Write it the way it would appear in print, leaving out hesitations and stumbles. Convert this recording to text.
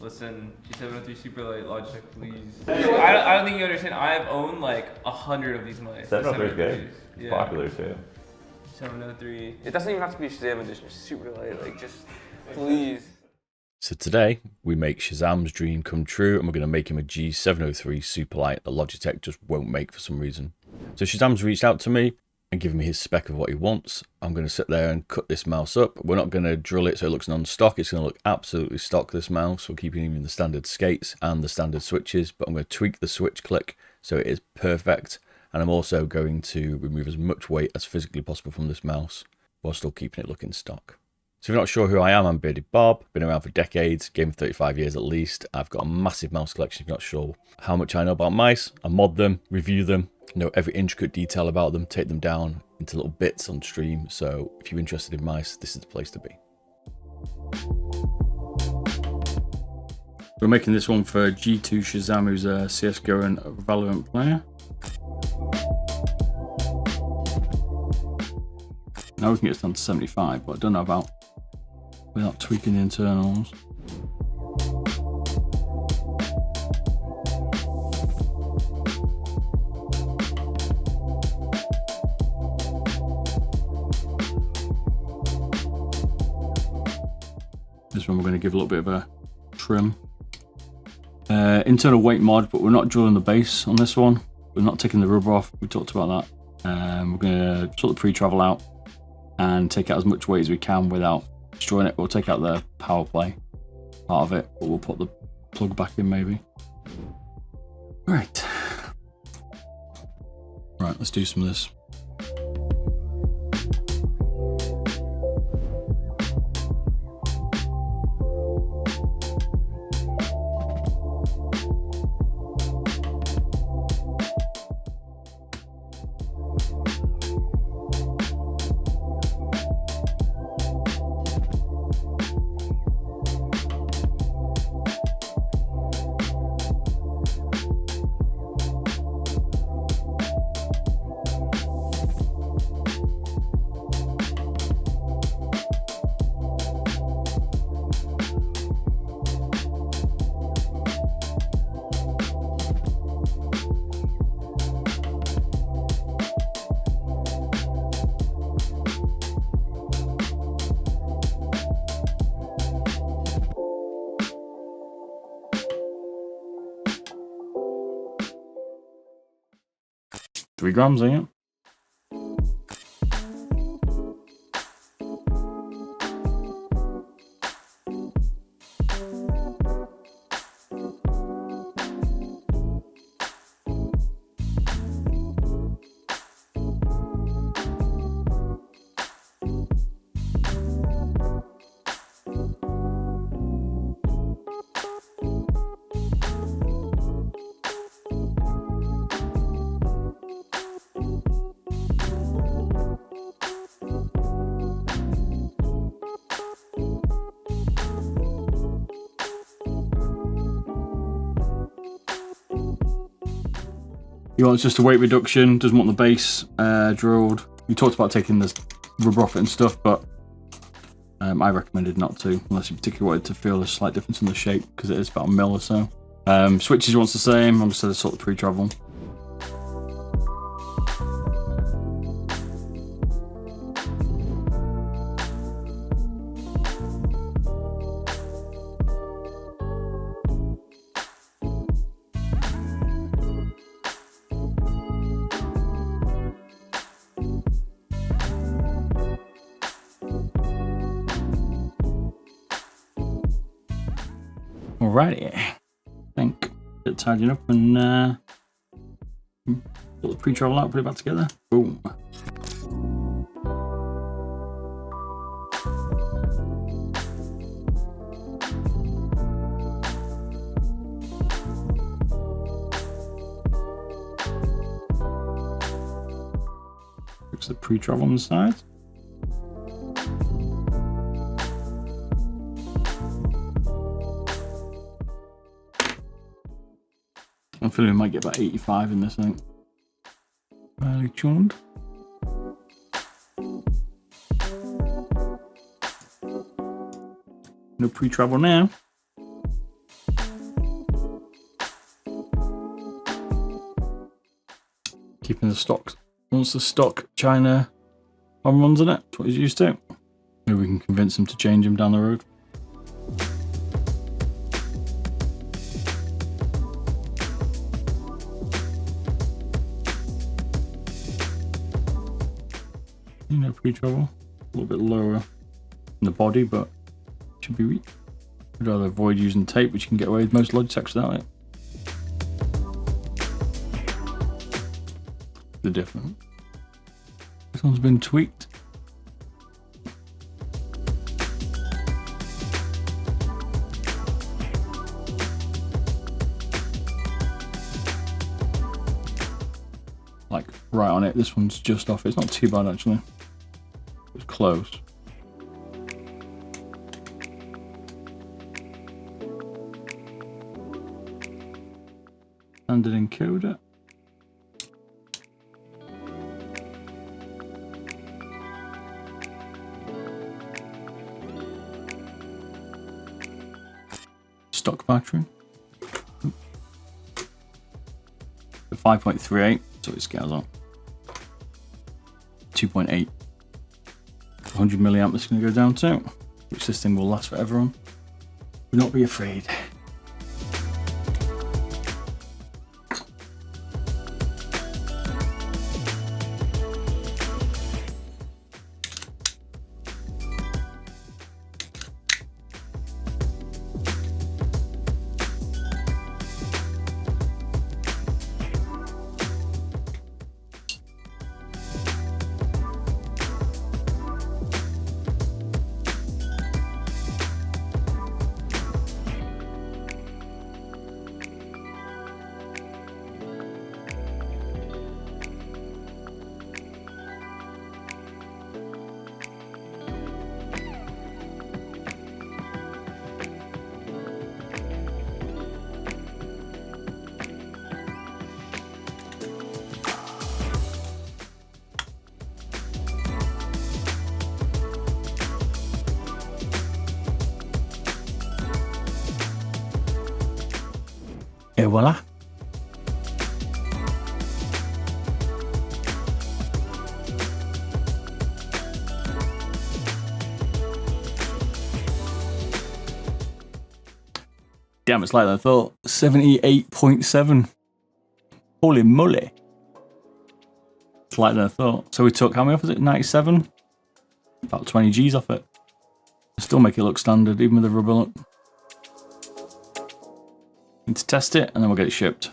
Listen, G703 Superlight, Logitech, please. I don't think you understand. I've owned like 100 of these mice. 703 is good. It's popular too. 703. It doesn't even have to be a Shazam edition. Superlight, like just please. So today we make Shazam's dream come true, and we're going to make him a G703 Superlight that Logitech just won't make for some reason. So Shazam's reached out to me and given me his spec of what he wants. I'm going to sit there and cut this mouse up. We're not going to drill it so it looks non-stock. It's going to look absolutely stock, this mouse. We're keeping even the standard skates and the standard switches, but I'm going to tweak the switch click so it is perfect. And I'm also going to remove as much weight as physically possible from this mouse while still keeping it looking stock. So if you're not sure who I am, I'm Beardedbob. Been around for decades, game for 35 years at least. I've got a massive mouse collection. If you're not sure how much I know about mice, I mod them, review them, know every intricate detail about them, take them down into little bits on stream. So if you're interested in mice, this is the place to be. We're making this one for G2 Shazam, who's a CSGO and Valorant player. Now we can get this down to 75, but I don't know about without tweaking the internals. This one we're going to give a little bit of a trim. Internal weight mod, but we're not drilling the base on this one. We're not taking the rubber off. We talked about that. We're going to sort the pre-travel out and take out as much weight as we can without destroying it. We'll take out the power play part of it, but we'll put the plug back in maybe. Right, let's do some of this. Three grams, ain't it? He wants just a weight reduction, doesn't want the base drilled. We talked about taking this rubber off it and stuff, but I recommended not to, unless you particularly wanted to feel a slight difference in the shape, because it is about a mil or so. Switches wants the same. I'm just going to sort the pre-travel. Alrighty, I think get tidying up and put the pre-travel out, put it back together. Boom. Fix the pre-travel on the side. I'm feeling we might get about 85 in this thing. Fairly tuned. No pre-travel now. Keeping the stock. Wants the stock China on runs in it. That's what he's used to. Maybe we can convince him to change him down the road. You know, pre-travel. A little bit lower in the body, but should be weak. I'd rather avoid using tape, which you can get away with most Logitechs without it. They're different. This one's been tweaked. Like right on it. This one's just off. It's not too bad actually. It's close. Standard encoder. Stock battery. The 5.38, so it scales on. 2.8. 100 milliamp it's going to go down to, which this thing will last forever on. Do not be afraid. Et voilà. Damn, it's like I thought. 78.7. Holy moly. It's like I thought. So we took, how many off is it? 97? About 20 G's off it. Still make it look standard, even with the rubber look. Need to test it and then we'll get it shipped.